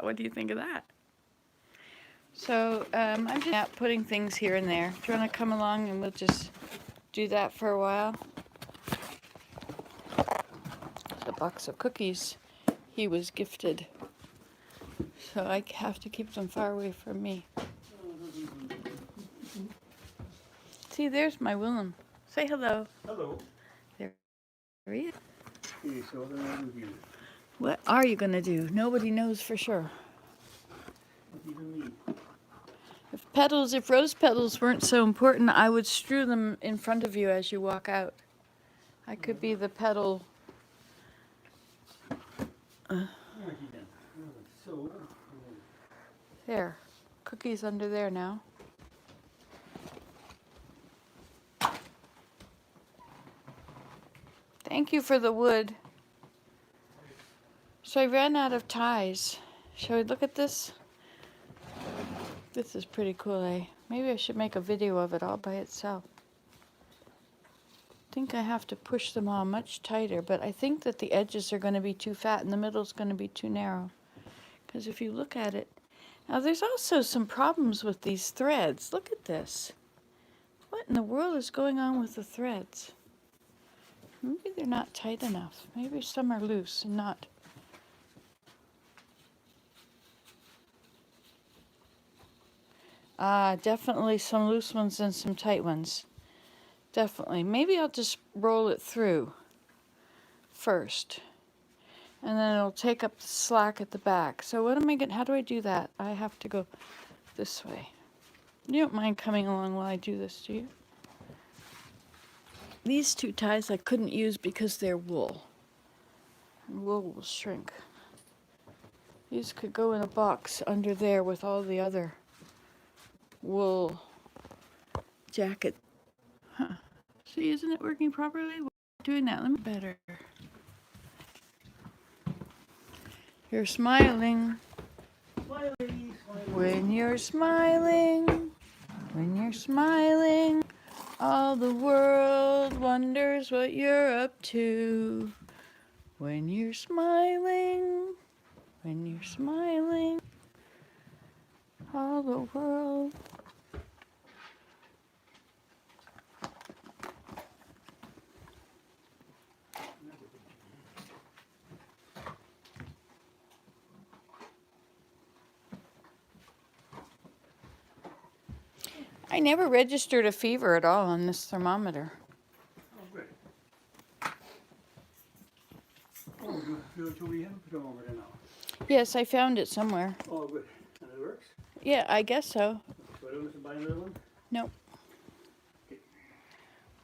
What do you think of that? So I'm just putting things here and there. Do you want to come along and we'll just do that for a while? The box of cookies he was gifted. So I have to keep them far away from me. See, there's my Willem. Say hello. Hello. There he is. Okay, so what am I going to do? What are you going to do? Nobody knows for sure. What do you mean? If rose petals weren't so important, I would strew them in front of you as you walk out. I could be the petal. There. Cookies under there now. Thank you for the wood. So I ran out of ties. Shall we look at this? This is pretty cool, eh? Maybe I should make a video of it all by itself. I think I have to push them all much tighter, but I think that the edges are going to be too fat and the middle is going to be too narrow. Because if you look at it, now there's also some problems with these threads. Look at this. What in the world is going on with the threads? Maybe they're not tight enough. Maybe some are loose and not. Definitely some loose ones and some tight ones. Definitely. Maybe I'll just roll it through first. And then it'll take up the slack at the back. So what am I going to, how do I do that? I have to go this way. You don't mind coming along while I do this, do you? These two ties I couldn't use because they're wool. And wool will shrink. These could go in a box under there with all the other wool jacket. Huh. See, isn't it working properly? We're doing that. Let me better. You're smiling. When you're smiling, all the world wonders what you're up to. When you're smiling, all the world. I never registered a fever at all on this thermometer. Oh, good. Oh, we have a thermometer now. Yes, I found it somewhere. Oh, good. And it works? Yeah, I guess so. So I don't have to buy another one? Nope. Okay.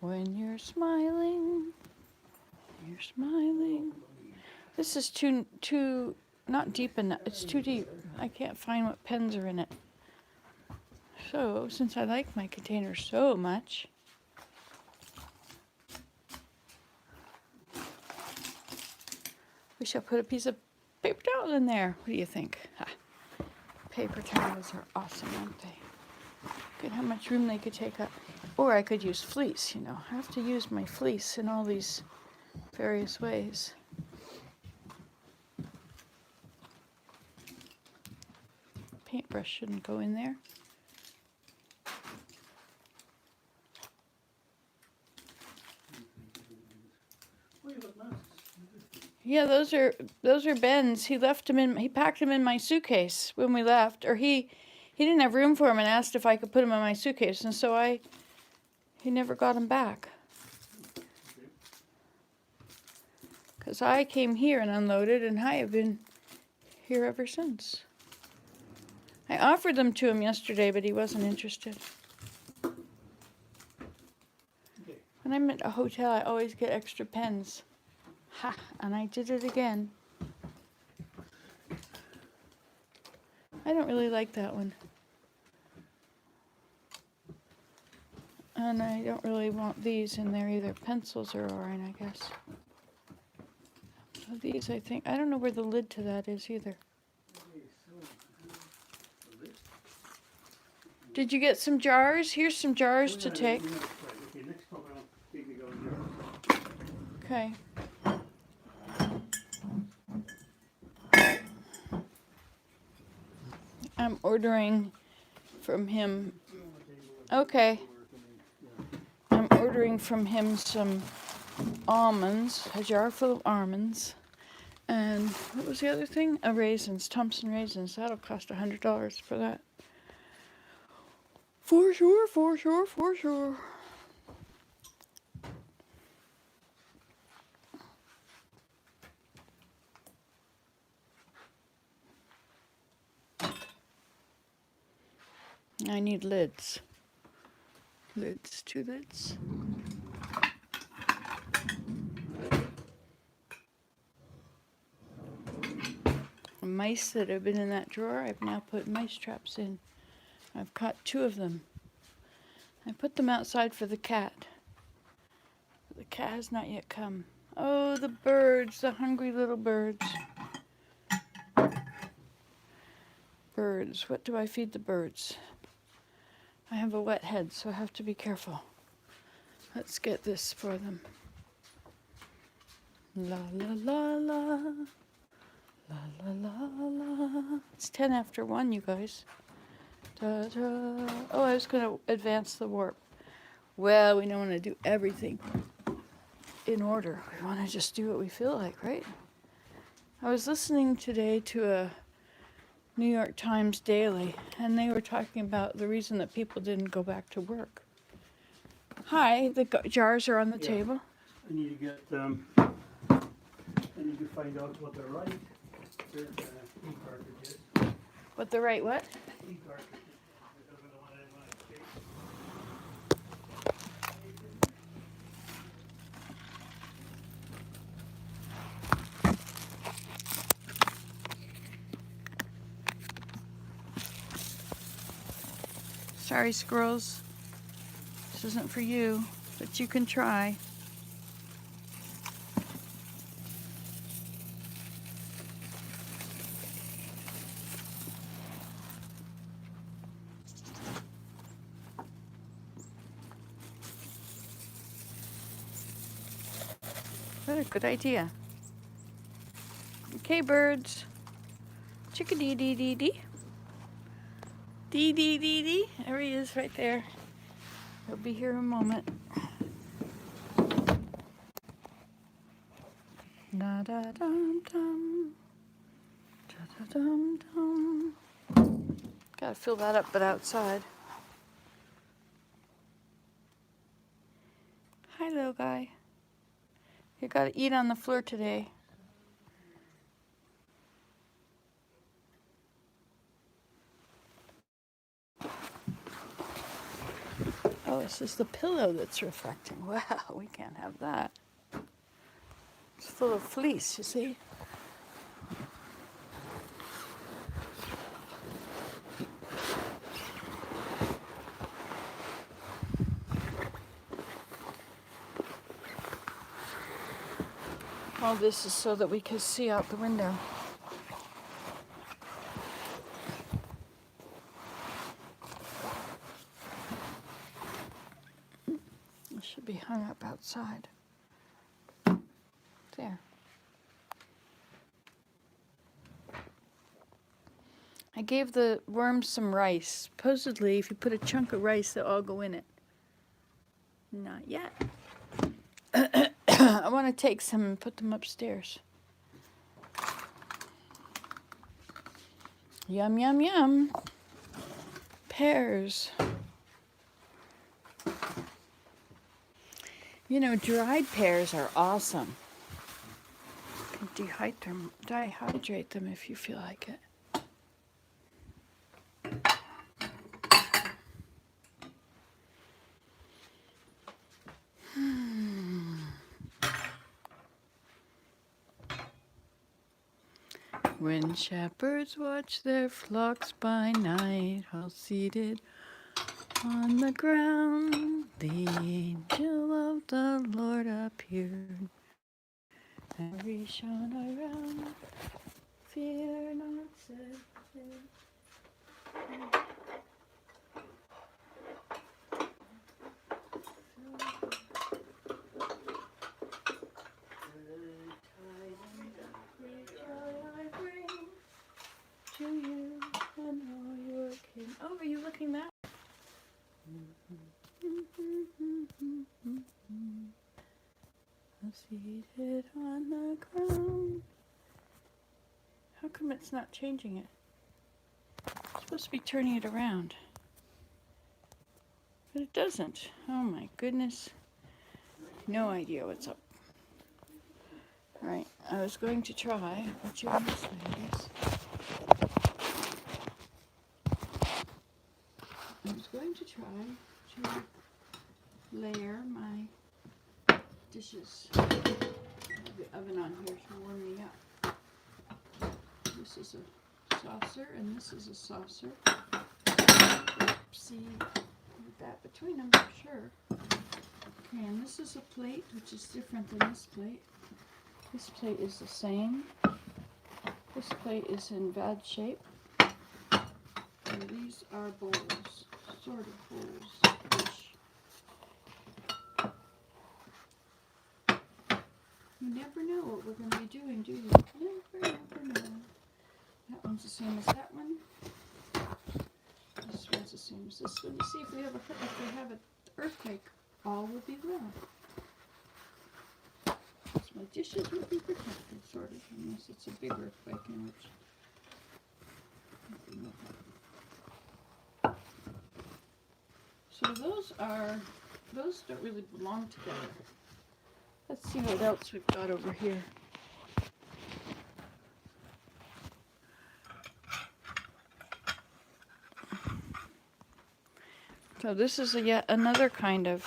When you're smiling. This is too not deep enough. It's too deep. I can't find what pens are in it. So, since I like my container so much, we shall put a piece of paper towel in there. What do you think? Paper towels are awesome, aren't they? Look at how much room they could take up. Or I could use fleece, you know. I have to use my fleece in all these various ways. Paintbrush shouldn't go in there. Yeah, those are Ben's. He packed them in my suitcase when we left, or he didn't have room for them and asked if I could put them in my suitcase, and so he never got them back. Because I came here and unloaded, and I have been here ever since. I offered them to him yesterday, but he wasn't interested. When I'm at a hotel, I always get extra pens. Ha! And I did it again. I don't really like that one. And I don't really want these in there either. Pencils are alright, I guess. So these, I think, I don't know where the lid to that is either. Did you get some jars? Here's some jars to take. Okay. I'm ordering from him. Okay. I'm ordering from him some almonds, a jar full of almonds, and what was the other thing? Raisins, Thompson raisins. That'll cost $100 for that. For sure, for sure, for sure. I need lids. Lids, 2 lids. Mice that have been in that drawer, I've now put mice traps in. I've caught 2 of them. I put them outside for the cat. The cat has not yet come. Oh, the birds, the hungry little birds. Birds, what do I feed the birds? I have a wet head, so I have to be careful. Let's get this for them. La la la la. La la la la. It's 10 after 1, you guys. Da, da. Oh, I was going to advance the warp. Well, we don't want to do everything in order. We want to just do what we feel like, right? I was listening today to a New York Times Daily, and they were talking about the reason that people didn't go back to work. Hi, the jars are on the table. I need to get I need to find out what they're like. There's ink cartridges. What the right what? Ink cartridges. I don't know what I want to take. Sorry, squirrels. This isn't for you, but you can try. What a good idea. Okay, birds. Chickadee dee dee dee. Dee dee dee dee. There he is right there. He'll be here in a moment. Da da dum dum. Da da dum dum. Gotta fill that up, but outside. Hi, little guy. You gotta eat on the floor today. Oh, this is the pillow that's reflecting. Wow, we can't have that. It's full of fleece, you see? All this is so that we can see out the window. It should be hung up outside. There. I gave the worms some rice. Supposedly, if you put a chunk of rice, they'll all go in it. Not yet. I want to take some and put them upstairs. Yum, yum, yum. Pears. You know, dried pears are awesome. You can dehydrate them if you feel like it. When shepherds watch their flocks by night, all seated on the ground, the angel of the Lord appeared, and he shone around. Fear not, said they. To you and all Oh, are you looking that? Seated on the ground. How come it's not changing it? It's supposed to be turning it around. But it doesn't. Oh my goodness. No idea what's up. Alright, I was going to try. I'll put you on this way, I guess. I was going to try to layer my dishes. I have the oven on here to warm me up. This is a saucer and this is a saucer. See that between them for sure. Okay, and this is a plate which is different than this plate. This plate is the same. This plate is in bad shape. And these are bowls, sort of bowls. You never know what we're going to be doing, do you? Never know. That one's the same as that one. This one's the same as this one. You see, if we have an earthquake, all will be well. So my dishes will be protected, sort of, unless it's a big earthquake, in which nothing will happen. So those don't really belong together. Let's see what else we've got over here. So this is yet another kind of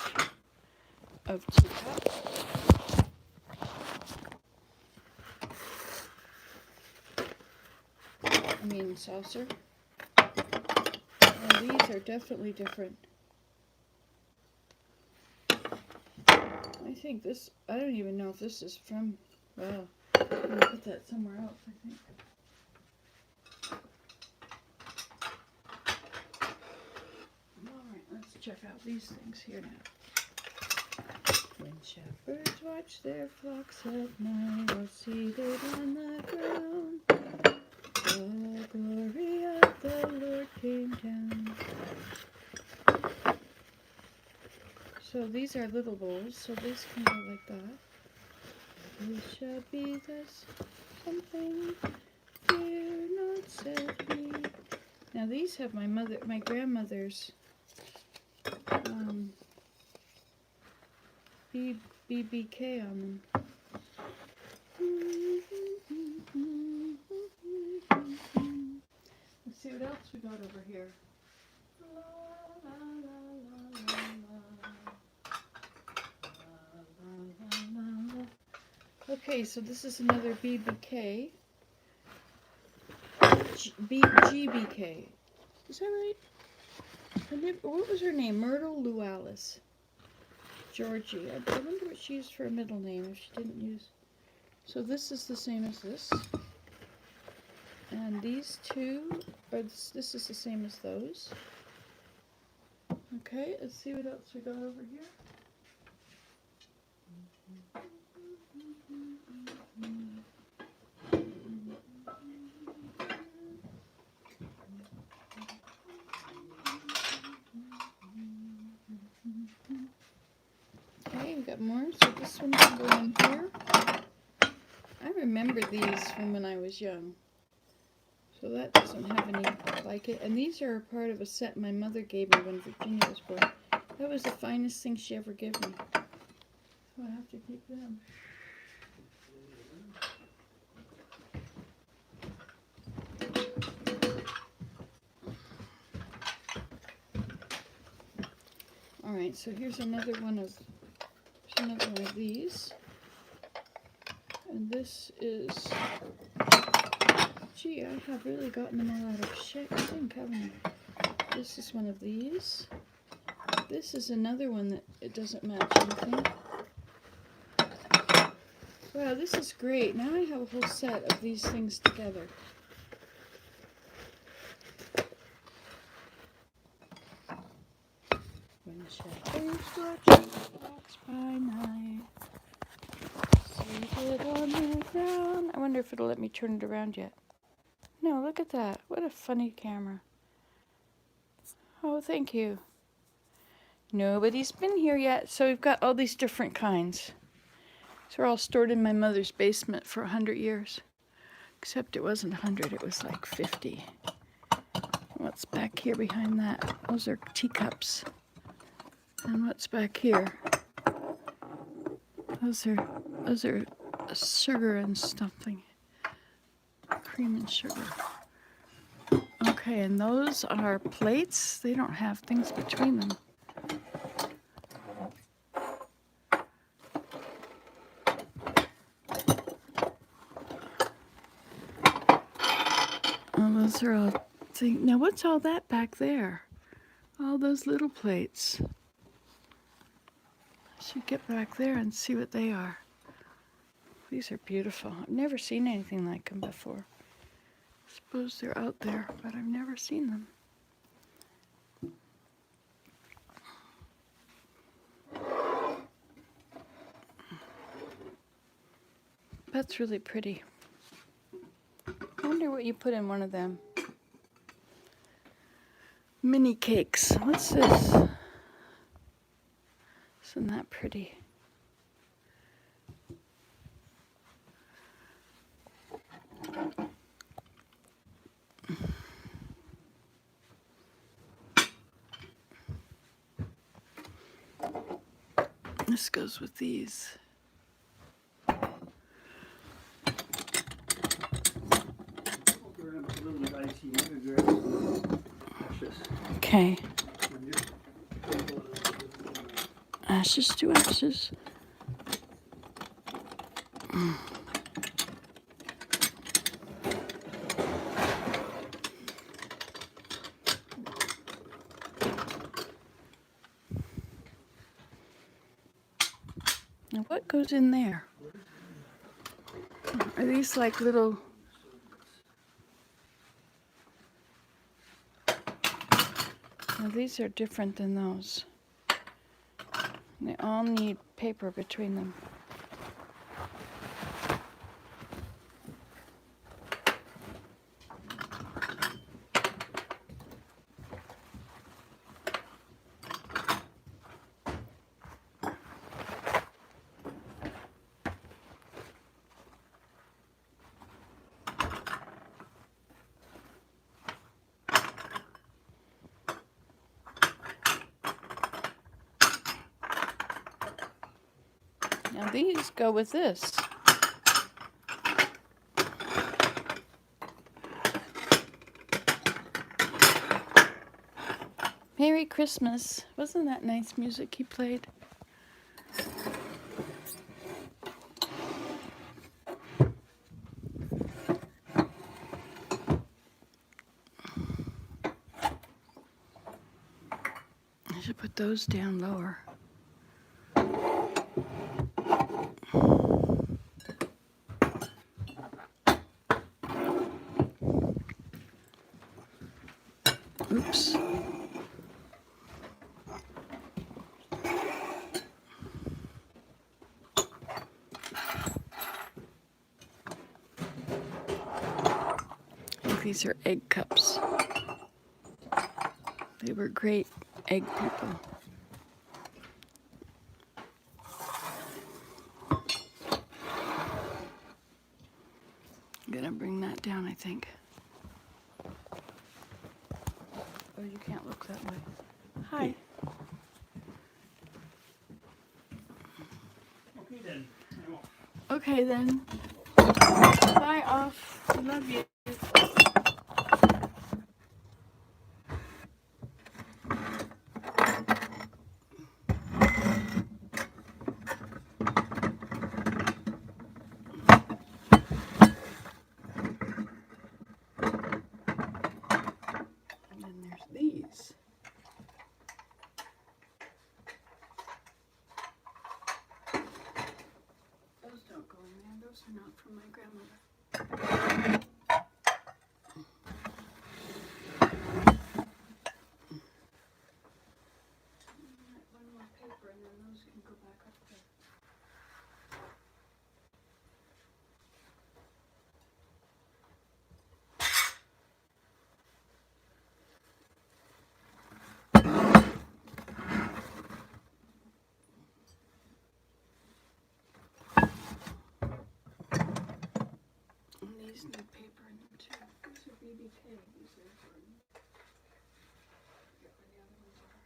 teacup. I mean saucer. And these are definitely different. I think this, I don't even know if this is from, well, I'm going to put that somewhere else, I think. Alright, let's check out these things here now. When shepherds watch their flocks at night, or seated on the ground, the glory of the Lord came down. So these are little bowls, so these can go like that. We shall be thus something, fear not, said he. Now these have my grandmother's BBK on them. Let's see what else we got over here. Okay, so this is another BBK. GBK. Is that right? What was her name? Myrtle Lualis. Georgie. I wonder what she used for a middle name if she didn't use. So this is the same as this. And these two, this is the same as those. Okay, let's see what else we got over here. Okay, we got more. So this one can go in here. I remember these from when I was young. So that doesn't have any like it. And these are part of a set my mother gave me when Virginia was born. That was the finest thing she ever gave me. So I have to keep them. Alright, so here's another one of these. And this is, gee, I have really gotten them all out of shape, haven't I? This is one of these. This is another one that it doesn't match anything. Wow, this is great. Now I have a whole set of these things together. When shepherds watch the flocks by night, seated on the ground. I wonder if it'll let me turn it around yet. No, look at that. What a funny camera. Oh, thank you. Nobody's been here yet, so we've got all these different kinds. These are all stored in my mother's basement for 100 years. Except it wasn't 100, it was like 50. What's back here behind that? Those are teacups. And what's back here? Those are sugar and something. Cream and sugar. Okay, and those are plates. They don't have things between them. Oh, those are all things. Now, what's all that back there? All those little plates. I should get back there and see what they are. These are beautiful. I've never seen anything like them before. I suppose they're out there, but I've never seen them. That's really pretty. I wonder what you put in one of them. Mini cakes. What's this? Isn't that pretty? This goes with these. Okay. Ashes to ashes. Now what goes in there? Are these like little... Now these are different than those. They all need paper between them. Now these go with this. Merry Christmas. Wasn't that nice music he played? I should put those down lower. Oops. I think these are egg cups. They were great egg people. I'm gonna bring that down, I think. Oh, you can't look that way. Hi. Okay then. I'm off. Okay then. Bye off. I love you. And then there's these. Those don't go in there. Those are not from my grandmother. these need paper in them too. These are BBK. These are for, forget where the other ones are.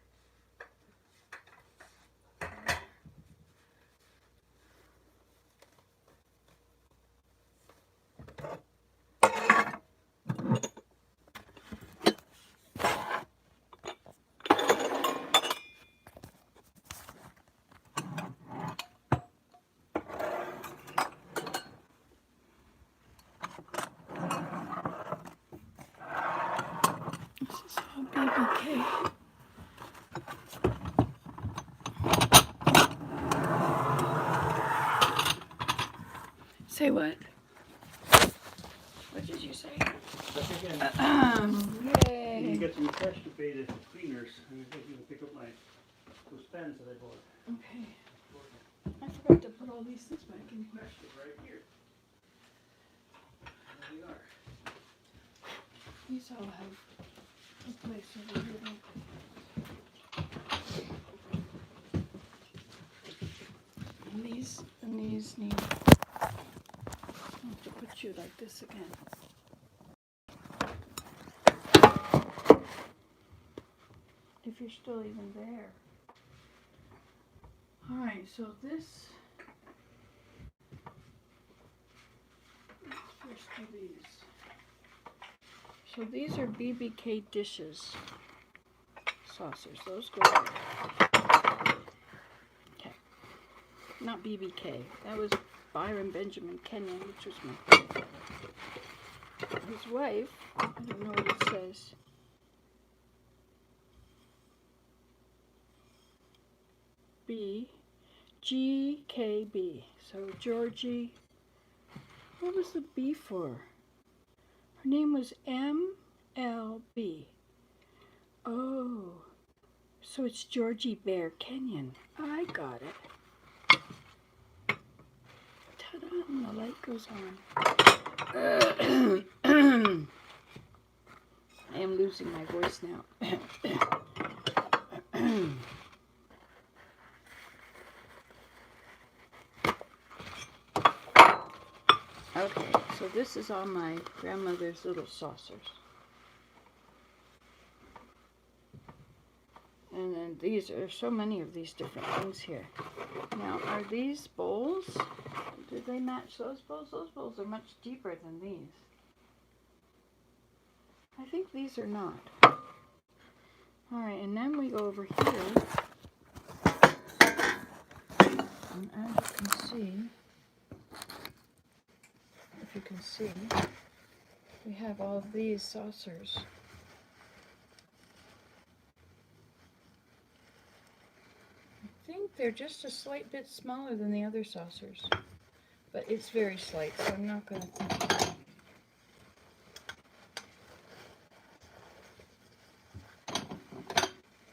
This is all BBK. Say what? What did you say? Back again. Yay! You get some fresh to pay the cleaners, and I think you can pick up those pens that I bought. Okay. I forgot to put all these things back in here. Right here. There they are. These all have a place over here. don't they? And these need. I'll have to put you like this again. If you're still even there. Alright, so this. Let's first do these. So these are BBK dishes. Saucers. Those go there. Okay. Not BBK. That was Byron Benjamin Kenyon, which was his wife. I don't know what it says. GKB. So Georgie. What was the B for? Her name was MLB. Oh. So it's Georgie Bear Kenyon. I got it. Ta-da! And the light goes on. I am losing my voice now. Okay, so this is all my grandmother's little saucers. And then these are so many of these different things here. Now, are these bowls? Do they match those bowls? Those bowls are much deeper than these. I think these are not. Alright, and then we go over here. And as you can see, we have all of these saucers. I think they're just a slight bit smaller than the other saucers, but it's very slight, so I'm not going to